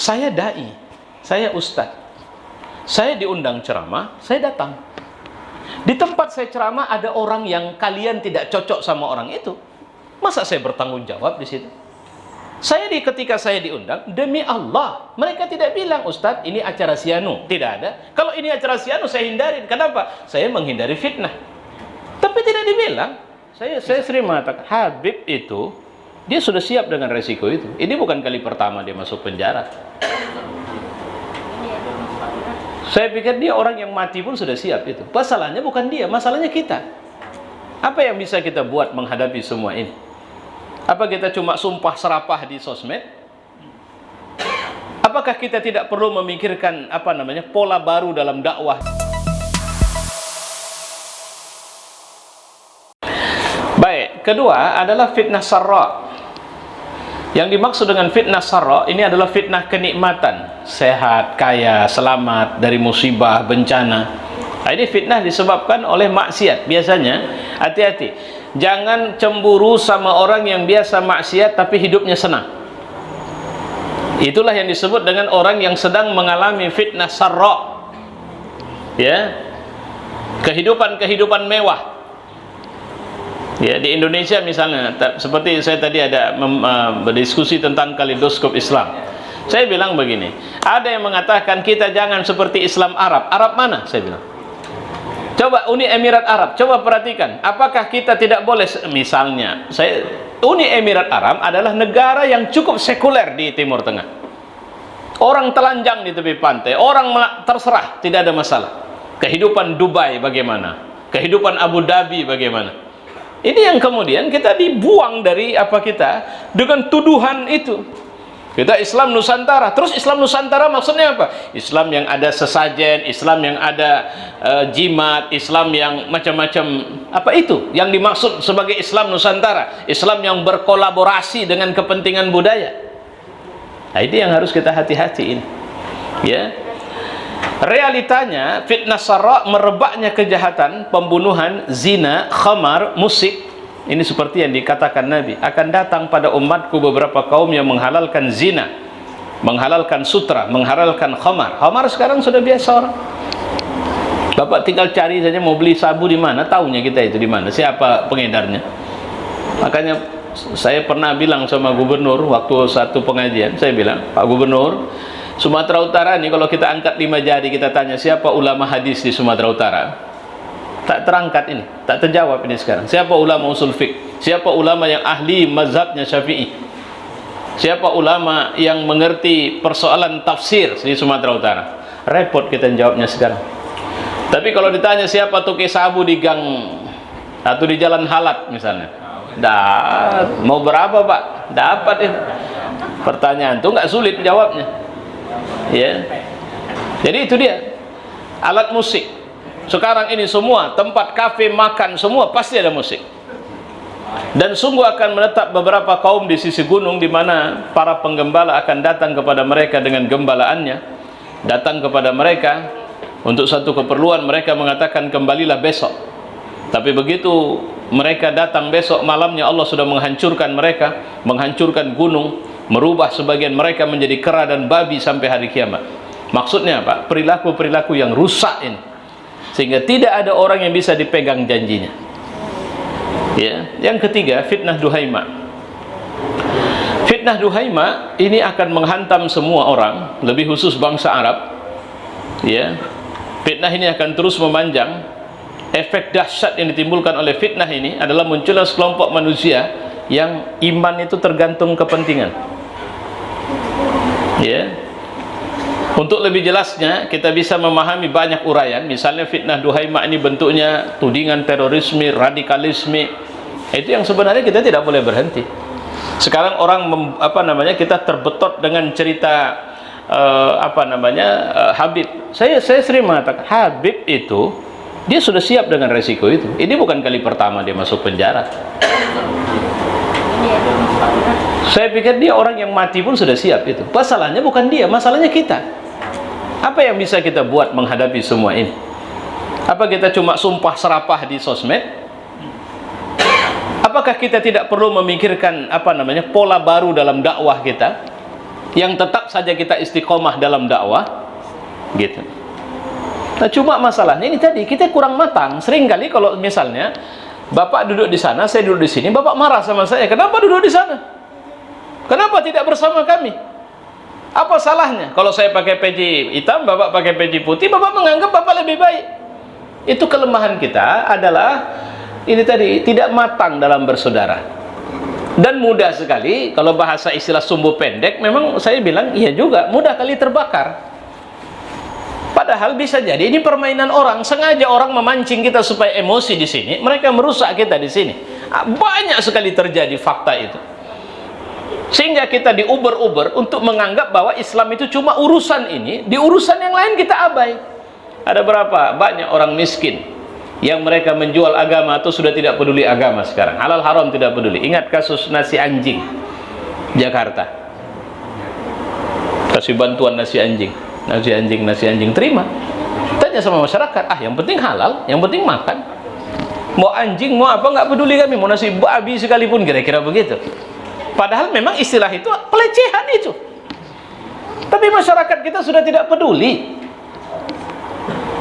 Saya dai, saya ustadz, saya diundang ceramah, saya datang. Di tempat saya ceramah ada orang yang kalian tidak cocok sama orang itu. Masa saya bertanggung jawab di situ? Ketika saya diundang, demi Allah, mereka tidak bilang, Ustadz, ini acara Sianu. Tidak ada. Kalau ini acara Sianu, saya hindarin. Kenapa? Saya menghindari fitnah. Tapi tidak dibilang. Saya sering mengatakan, Habib itu, dia sudah siap dengan resiko itu. Ini bukan kali pertama dia masuk penjara. Saya pikir dia orang yang mati pun sudah siap itu. Masalahnya bukan dia, masalahnya kita. Apa yang bisa kita buat menghadapi semua ini? Apa kita cuma sumpah serapah di sosmed? Apakah kita tidak perlu memikirkan pola baru dalam dakwah? Baik, kedua adalah fitnah sarra. Yang dimaksud dengan fitnah sarra ini adalah fitnah kenikmatan, sehat, kaya, selamat dari musibah, bencana. Nah, ini fitnah disebabkan oleh maksiat. Biasanya, hati-hati, jangan cemburu sama orang yang biasa maksiat tapi hidupnya senang. Itulah yang disebut dengan orang yang sedang mengalami fitnah sarra. Ya, kehidupan mewah. Ya, di Indonesia misalnya, seperti saya tadi ada berdiskusi tentang kaleidoskop Islam. Saya bilang begini, ada yang mengatakan kita jangan seperti Islam Arab. Arab mana? Saya bilang. Coba Uni Emirat Arab, coba perhatikan, apakah kita tidak boleh, misalnya, Uni Emirat Arab adalah negara yang cukup sekuler di Timur Tengah. Orang telanjang di tepi pantai, orang terserah, tidak ada masalah. Kehidupan Dubai bagaimana? Kehidupan Abu Dhabi bagaimana? Ini yang kemudian kita dibuang dari dengan tuduhan itu. Kita Islam Nusantara. Terus Islam Nusantara maksudnya apa? Islam yang ada sesajen, Islam yang ada jimat, Islam yang macam-macam. Apa itu yang dimaksud sebagai Islam Nusantara? Islam yang berkolaborasi dengan kepentingan budaya. Nah, ini yang harus kita hati-hati ini. Ya. Realitanya fitnah sarra, merebaknya kejahatan, pembunuhan, zina, khamar, musik. Ini seperti yang dikatakan Nabi, akan datang pada umatku beberapa kaum yang menghalalkan zina, menghalalkan sutra, menghalalkan khamar. Khamar sekarang sudah biasa orang. Bapak tinggal cari saja mau beli sabu di mana, tahunya kita itu di mana, siapa pengedarnya. Makanya saya pernah bilang sama gubernur waktu satu pengajian, saya bilang, Pak Gubernur, Sumatera Utara ini kalau kita angkat 5 jari, kita tanya siapa ulama hadis di Sumatera Utara, tak terangkat ini, tak terjawab ini sekarang. Siapa ulama usul fiqh? Siapa ulama yang ahli mazhabnya Syafi'i? Siapa ulama yang mengerti persoalan tafsir di Sumatera Utara? Repot kita jawabnya sekarang. Tapi kalau ditanya siapa tukang sabu di gang atau di Jalan Halat misalnya, mau berapa Pak? Dapat itu. Pertanyaan itu nggak sulit jawabnya. Ya. Jadi itu dia. Alat musik. Sekarang ini semua tempat kafe, makan, semua pasti ada musik. Dan sungguh akan menetap beberapa kaum di sisi gunung di mana para penggembala akan datang kepada mereka dengan gembalaannya, datang kepada mereka untuk satu keperluan, mereka mengatakan kembalilah besok. Tapi begitu mereka datang besok malamnya, Allah sudah menghancurkan mereka, menghancurkan gunung, merubah sebagian mereka menjadi kera dan babi sampai hari kiamat. Maksudnya apa? Perilaku-perilaku yang rusak ini, sehingga tidak ada orang yang bisa dipegang janjinya. Ya. Yang ketiga, fitnah duhaima. Fitnah duhaima ini akan menghantam semua orang, lebih khusus bangsa Arab. Ya. Fitnah ini akan terus memanjang. Efek dahsyat yang ditimbulkan oleh fitnah ini adalah munculnya sekelompok manusia yang iman itu tergantung kepentingan. Ya. Untuk lebih jelasnya kita bisa memahami banyak uraian. Misalnya fitnah duhaima ini bentuknya tudingan terorisme, radikalisme. Itu yang sebenarnya kita tidak boleh berhenti. Sekarang orang kita terbetot dengan cerita Habib. Saya sering mengatakan Habib itu dia sudah siap dengan resiko itu. Ini bukan kali pertama dia masuk penjara. Saya pikir dia orang yang mati pun sudah siap itu. Masalahnya bukan dia, masalahnya kita. Apa yang bisa kita buat menghadapi semua ini? Apa kita cuma sumpah serapah di sosmed? Apakah kita tidak perlu memikirkan pola baru dalam dakwah kita? yang tetap saja kita istiqomah dalam dakwah, gitu. Nah, cuma masalahnya ini tadi, kita kurang matang. Seringkali kalau misalnya Bapak duduk di sana, saya duduk di sini, Bapak marah sama saya, kenapa duduk di sana? Kenapa tidak bersama kami? Apa salahnya? Kalau saya pakai peci hitam, Bapak pakai peci putih, Bapak menganggap Bapak lebih baik. Itu kelemahan kita adalah ini tadi, tidak matang dalam bersaudara. Dan mudah sekali, kalau bahasa istilah sumbu pendek, memang saya bilang iya juga, mudah kali terbakar. Padahal bisa jadi ini permainan orang, sengaja orang memancing kita supaya emosi di sini, mereka merusak kita di sini. Banyak sekali terjadi fakta itu. Sehingga kita diuber-uber untuk menganggap bahwa Islam itu cuma urusan ini, di urusan yang lain kita abai. Ada berapa banyak orang miskin yang mereka menjual agama atau sudah tidak peduli agama sekarang. Halal haram tidak peduli. Ingat kasus nasi anjing Jakarta. Kasih bantuan nasi anjing. Nasi anjing terima. Tanya sama masyarakat, yang penting halal, yang penting makan. Mau anjing, mau apa, nggak peduli kami. Mau nasi babi sekalipun, kira-kira begitu. Padahal memang istilah itu pelecehan itu. Tapi masyarakat kita sudah tidak peduli.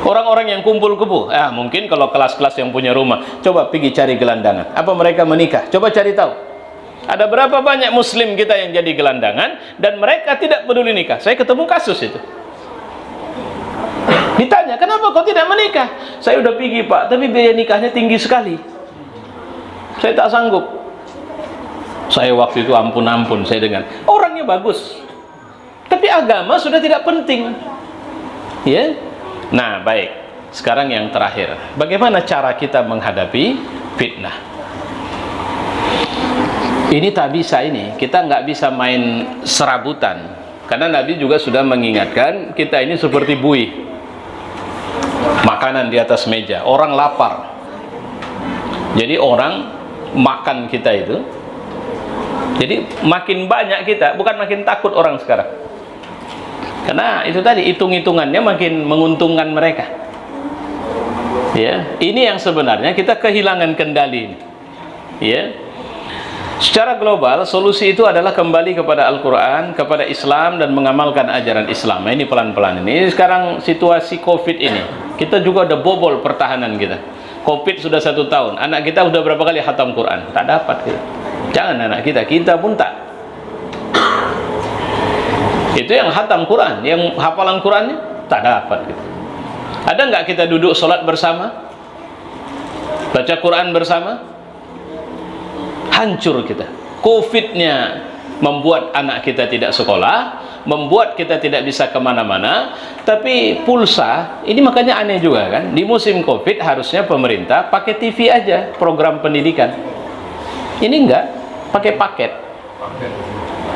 Orang-orang yang kumpul kebo, mungkin kalau kelas-kelas yang punya rumah, coba pergi cari gelandangan. Apa mereka menikah? Coba cari tahu. Ada berapa banyak muslim kita yang jadi gelandangan dan mereka tidak peduli nikah. Saya ketemu kasus itu. Ditanya, kenapa kau tidak menikah? Saya udah pergi Pak, tapi biaya nikahnya tinggi sekali. Saya tak sanggup. Saya waktu itu ampun-ampun saya dengar. Orangnya bagus, tapi agama sudah tidak penting. Ya. Nah, baik. Sekarang yang terakhir, bagaimana cara kita menghadapi fitnah? Ini tak bisa ini. Kita nggak bisa main serabutan. Karena Nabi juga sudah mengingatkan kita ini seperti buih. Makanan di atas meja, orang lapar. Jadi orang makan kita itu. Jadi makin banyak kita, bukan makin takut orang sekarang. Karena itu tadi hitung-hitungannya makin menguntungkan mereka. Ya, ini yang sebenarnya kita kehilangan kendali. Ya. Secara global, solusi itu adalah kembali kepada Al-Quran, kepada Islam, dan mengamalkan ajaran Islam. Ini pelan-pelan ini. Sekarang situasi COVID ini, kita juga udah bobol pertahanan kita. COVID sudah 1 tahun. Anak kita udah berapa kali khatam Quran? Tak dapat kita. Jangan anak kita pun tak. Itu yang khatam Quran, yang hafalan Qurannya tak dapat kita. Ada nggak kita duduk sholat bersama? Baca Quran bersama? Hancur kita. Covid-nya membuat anak kita tidak sekolah, membuat kita tidak bisa kemana-mana. Tapi pulsa, ini makanya aneh juga kan, di musim Covid harusnya pemerintah pakai TV aja program pendidikan. Ini enggak, pakai paket,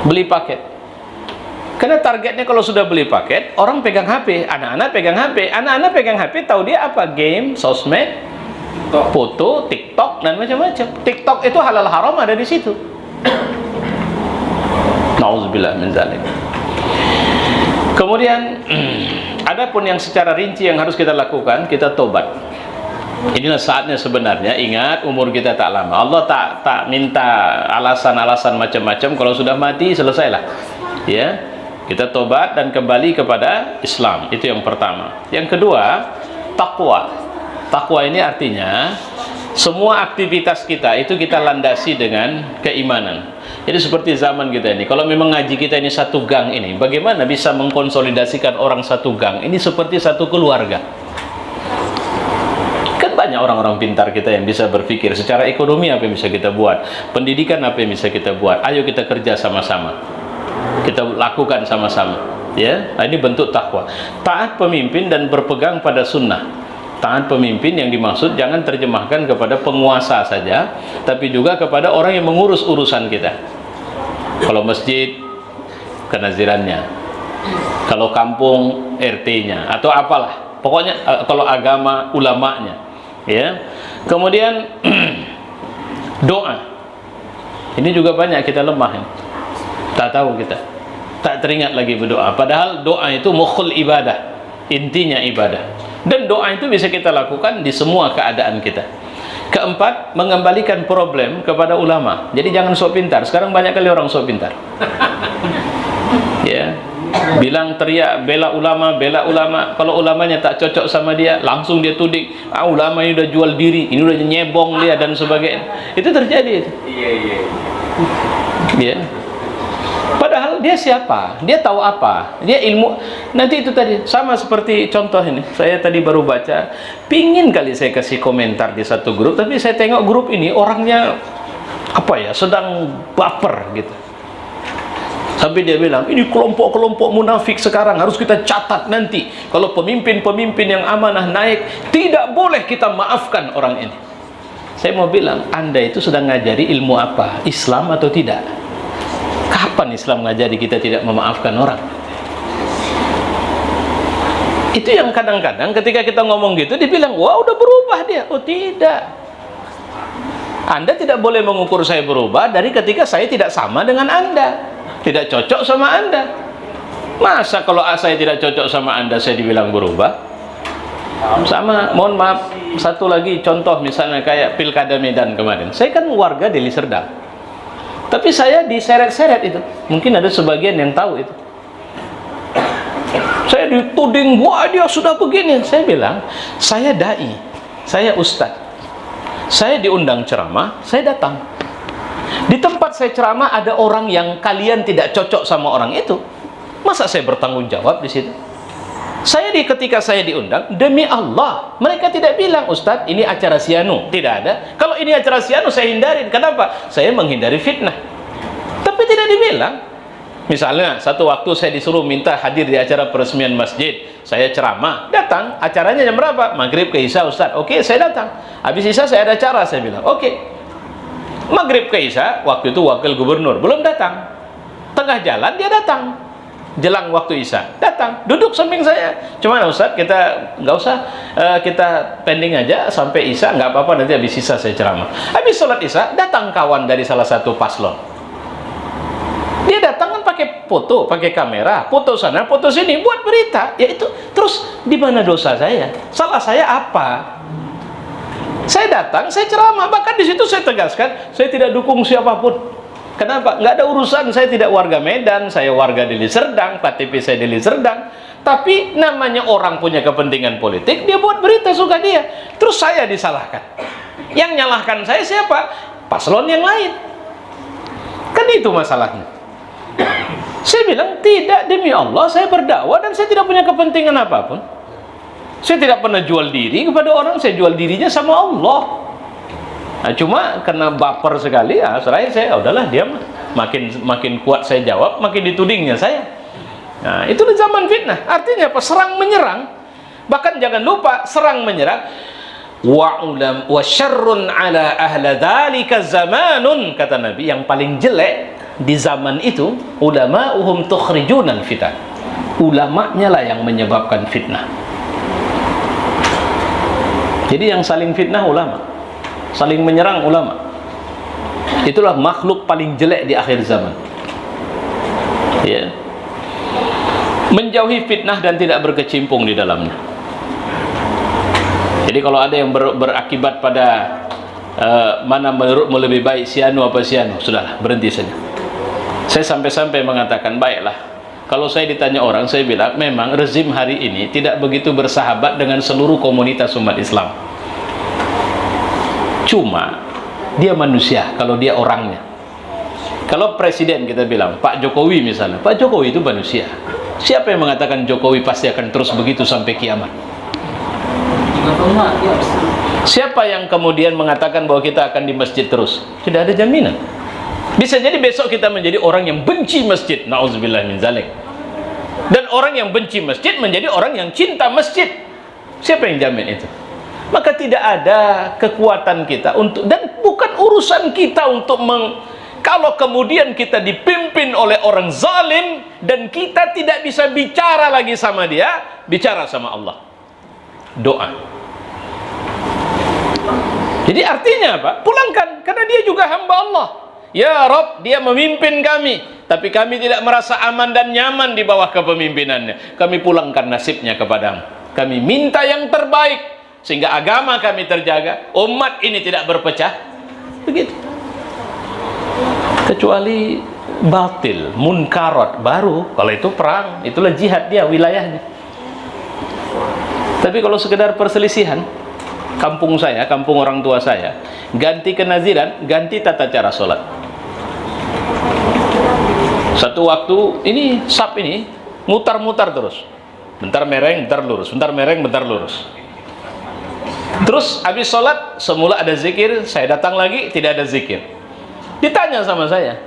beli paket. Karena targetnya kalau sudah beli paket, orang pegang HP, anak-anak pegang HP, tahu dia apa? Game, sosmed, foto, TikTok, dan macam-macam. TikTok itu halal haram ada di situ. Nauzubillah min dzalik. Kemudian adapun yang secara rinci yang harus kita lakukan, kita tobat. Inilah saatnya sebenarnya. Ingat, umur kita tak lama. Allah tak minta alasan-alasan macam-macam. Kalau sudah mati, selesailah. Ya, kita tobat dan kembali kepada Islam. Itu yang pertama. Yang kedua, takwa. Takwa ini artinya semua aktivitas kita itu kita landasi dengan keimanan. Jadi seperti zaman kita ini, kalau memang ngaji kita ini satu gang ini, bagaimana bisa mengkonsolidasikan orang satu gang? Ini seperti satu keluarga. Kan banyak orang-orang pintar kita yang bisa berpikir secara ekonomi apa yang bisa kita buat, pendidikan apa yang bisa kita buat. Ayo kita kerja sama-sama, kita lakukan sama-sama. Ya, nah, ini bentuk takwa. Taat pemimpin dan berpegang pada sunnah. Taat pemimpin yang dimaksud jangan terjemahkan kepada penguasa saja, tapi juga kepada orang yang mengurus urusan kita. Kalau masjid, kenazirannya. Kalau kampung, RT-nya, atau apalah. Pokoknya kalau agama, ulamanya. Ya. Kemudian doa. Ini juga banyak kita lemah. Ya. Tak tahu kita. Tak teringat lagi berdoa. Padahal doa itu mukhul ibadah. Intinya ibadah. Dan doa itu bisa kita lakukan di semua keadaan kita. Keempat, mengembalikan problem kepada ulama. Jadi jangan sok pintar. Sekarang banyak kali orang sok pintar. Ya, bilang, teriak, bela ulama, bela ulama. Kalau ulamanya tak cocok sama dia, langsung dia tuding, ulama ini udah jual diri, ini udah nyebong dia dan sebagainya. Itu terjadi. Iya. Padahal dia siapa? Dia tahu apa? Dia ilmu. Nanti itu tadi sama seperti contoh ini. Saya tadi baru baca, pingin kali saya kasih komentar di satu grup, tapi saya tengok grup ini orangnya apa ya, sedang baper gitu. Sampai dia bilang, ini kelompok-kelompok munafik sekarang harus kita catat nanti. Kalau pemimpin-pemimpin yang amanah naik, tidak boleh kita maafkan orang ini. Saya mau bilang, Anda itu sedang ngajari ilmu apa? Islam atau tidak? Kapan Islam ngajari kita tidak memaafkan orang? Itu yang kadang-kadang ketika kita ngomong gitu, dibilang, wah udah berubah dia. Oh tidak. Anda tidak boleh mengukur saya berubah dari ketika saya tidak sama dengan Anda, tidak cocok sama Anda. Masa kalau saya tidak cocok sama Anda saya dibilang berubah? Sama, mohon maaf, satu lagi contoh misalnya kayak Pilkada Medan kemarin. Saya kan warga Deli Serdang, tapi saya diseret-seret itu. Mungkin ada sebagian yang tahu itu. Saya dituding, wah dia sudah begini. Saya bilang, saya dai, saya ustadz, saya diundang ceramah, saya datang. Di tempat saya ceramah ada orang yang kalian tidak cocok sama orang itu. Masa saya bertanggung jawab di situ? Ketika saya diundang, demi Allah, mereka tidak bilang, Ustadz, ini acara Sianu. Tidak ada. Kalau ini acara Sianu, saya hindarin. Kenapa? Saya menghindari fitnah. Tapi tidak dibilang. Misalnya, satu waktu saya disuruh minta hadir di acara peresmian masjid. Saya ceramah, datang. Acaranya jam berapa? Maghrib ke Isya, Ustadz. Oke, saya datang. Habis Isya saya ada acara, saya bilang, oke. Maghrib ke Isya, waktu itu wakil gubernur belum datang. Tengah jalan dia datang. Jelang waktu Isya datang, duduk samping saya. Cuma Ustaz, kita nggak usah, kita pending aja sampai Isya, nggak apa-apa, nanti habis Isya saya ceramah. Habis sholat Isya datang kawan dari salah satu paslon. Dia datang kan pakai foto, pakai kamera, foto sana, foto sini, buat berita. Ya itu. Terus di mana dosa saya? Salah saya apa? Saya datang, saya ceramah, bahkan di situ saya tegaskan, saya tidak dukung siapapun. Kenapa? Nggak ada urusan, saya tidak warga Medan, saya warga Deli Serdang, KTP saya Deli Serdang. Tapi namanya orang punya kepentingan politik, dia buat berita suka dia. Terus saya disalahkan. Yang nyalahkan saya siapa? Paslon yang lain. Kan itu masalahnya. Saya bilang, tidak, demi Allah saya berdakwah dan saya tidak punya kepentingan apapun. Saya tidak pernah jual diri kepada orang, saya jual dirinya sama Allah. Nah, cuma karena baper sekali, ya saya udahlah diam. Makin kuat saya jawab, makin ditudingnya saya. Nah, itu zaman fitnah. Artinya apa? Serang menyerang. Bahkan jangan lupa, serang menyerang. Wa syarrun ala ahla dzalika zamanun, kata Nabi, yang paling jelek di zaman itu ulama'uhum tukhrijunal fitan. Ulamanya lah yang menyebabkan fitnah. Jadi yang saling fitnah ulama, saling menyerang ulama. Itulah makhluk paling jelek di akhir zaman. Ya. Menjauhi fitnah dan tidak berkecimpung di dalamnya. Jadi kalau ada yang berakibat pada mana menurutmu lebih baik, Sianu apa Sianu, sudahlah, berhenti saja. Saya sampai-sampai mengatakan, baiklah, kalau saya ditanya orang, saya bilang, memang rezim hari ini tidak begitu bersahabat dengan seluruh komunitas umat Islam. Cuma dia manusia kalau dia orangnya. Kalau presiden kita bilang, Pak Jokowi misalnya, Pak Jokowi itu manusia. Siapa yang mengatakan Jokowi pasti akan terus begitu sampai kiamat? Siapa yang kemudian mengatakan bahwa kita akan di masjid terus? Tidak ada jaminan. Bisa jadi besok kita menjadi orang yang benci masjid, na'udzubillah min zalik. Dan orang yang benci masjid menjadi orang yang cinta masjid. Siapa yang jamin itu? Maka tidak ada kekuatan kita untuk, dan bukan urusan kita untuk kalau kemudian kita dipimpin oleh orang zalim dan kita tidak bisa bicara lagi sama dia, bicara sama Allah. Doa. Jadi artinya apa? Pulangkan, karena dia juga hamba Allah. Ya Rabb, dia memimpin kami, tapi kami tidak merasa aman dan nyaman di bawah kepemimpinannya. Kami pulangkan nasibnya kepadamu. Kami minta yang terbaik, sehingga agama kami terjaga, umat ini tidak berpecah. Begitu. Kecuali batil, munkarat, baru kalau itu perang, itulah jihad dia wilayahnya. Tapi kalau sekedar perselisihan, kampung saya, kampung orang tua saya, ganti kenaziran, ganti tata cara sholat. Satu waktu ini sap ini mutar-mutar terus, bentar mereng, bentar lurus, bentar mereng, bentar lurus. Terus habis sholat, semula ada zikir, saya datang lagi tidak ada zikir. Ditanya sama saya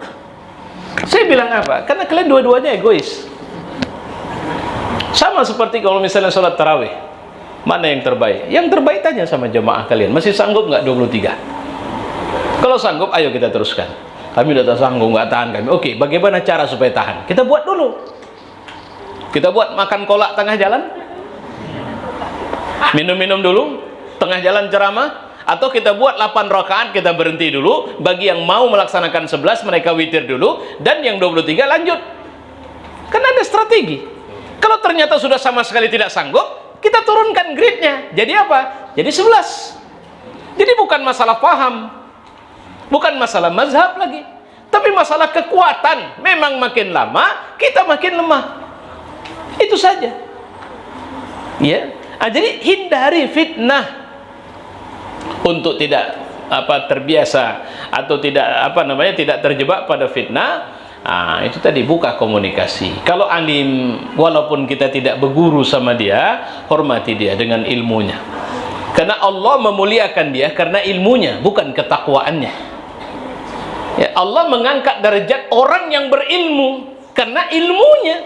bilang apa? Karena kalian dua-duanya egois. Sama seperti kalau misalnya sholat tarawih, mana yang terbaik? Yang terbaik tanya sama jemaah kalian, masih sanggup nggak 23? Kalau sanggup, ayo kita teruskan. Kami udah tak sanggup, nggak tahan kami. Oke, bagaimana cara supaya tahan? Kita buat dulu. Kita buat makan kolak tengah jalan, minum-minum dulu tengah jalan ceramah, atau kita buat 8 rakaat, kita berhenti dulu. Bagi yang mau melaksanakan 11, mereka witir dulu, dan yang 23 lanjut. Kan ada strategi. Kalau ternyata sudah sama sekali tidak sanggup, kita turunkan gridnya. Jadi apa? Jadi 11. Jadi bukan masalah paham, bukan masalah mazhab lagi, tapi masalah kekuatan. Memang makin lama kita makin lemah. Itu saja. Ya. Jadi hindari fitnah untuk tidak terbiasa atau tidak terjebak pada fitnah. Itu tadi, buka komunikasi. Kalau alim, walaupun kita tidak berguru sama dia, hormati dia dengan ilmunya. Karena Allah memuliakan dia karena ilmunya, bukan ketakwaannya. Ya, Allah mengangkat derajat orang yang berilmu karena ilmunya.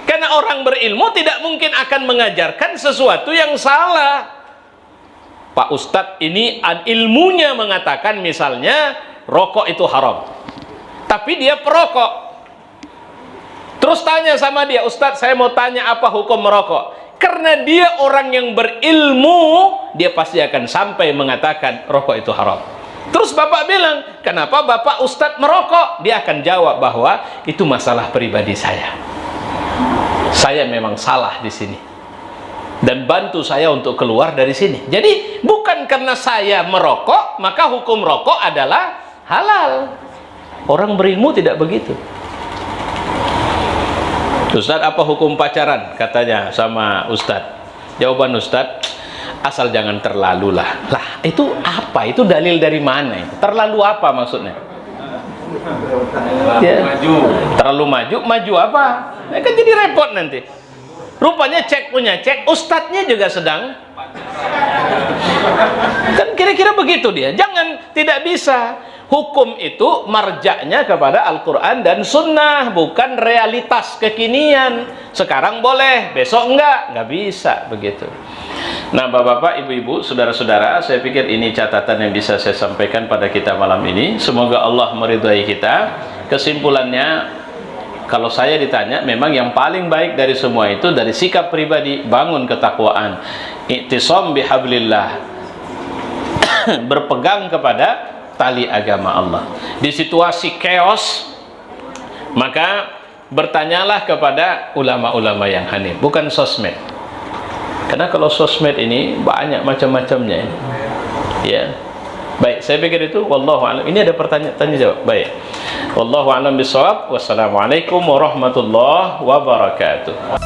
Karena orang berilmu tidak mungkin akan mengajarkan sesuatu yang salah. Pak Ustadz ini ilmunya mengatakan misalnya rokok itu haram, tapi dia perokok. Terus tanya sama dia, Ustadz saya mau tanya apa hukum merokok? Karena dia orang yang berilmu, dia pasti akan sampai mengatakan rokok itu haram. Terus bapak bilang, kenapa bapak Ustadz merokok? Dia akan jawab bahwa itu masalah pribadi saya. Saya memang salah di sini, dan bantu saya untuk keluar dari sini. Jadi bukan karena saya merokok maka hukum rokok adalah halal. Orang berilmu tidak begitu. Ustadz, apa hukum pacaran? Katanya sama Ustadz. Jawaban Ustadz, asal jangan terlalu lah. Lah itu apa? Itu dalil dari mana? Terlalu apa maksudnya? Ya. Terlalu maju apa? Nah, kan jadi repot nanti. Rupanya cek punya cek, ustadznya juga sedang. Kan kira-kira begitu dia. Jangan, tidak bisa. Hukum itu marjaknya kepada Al-Quran dan Sunnah, bukan realitas kekinian. Sekarang boleh, besok enggak bisa begitu. Nah, bapak-bapak, ibu-ibu, saudara-saudara, saya pikir ini catatan yang bisa saya sampaikan pada kita malam ini. Semoga Allah meridhai kita. Kesimpulannya, kalau saya ditanya, memang yang paling baik dari semua itu dari sikap pribadi, bangun ketakwaan, i'tisam bihablillah, berpegang kepada tali agama Allah. Di situasi chaos, maka bertanyalah kepada ulama-ulama yang hanif, bukan sosmed. Karena kalau sosmed ini banyak macam-macamnya. Ya. Baik, saya pikir itu wallahu a'lam. Ini ada pertanyaan tanya jawab. Baik. Wallahu a'lam bishawab. Wassalamualaikum warahmatullahi wabarakatuh.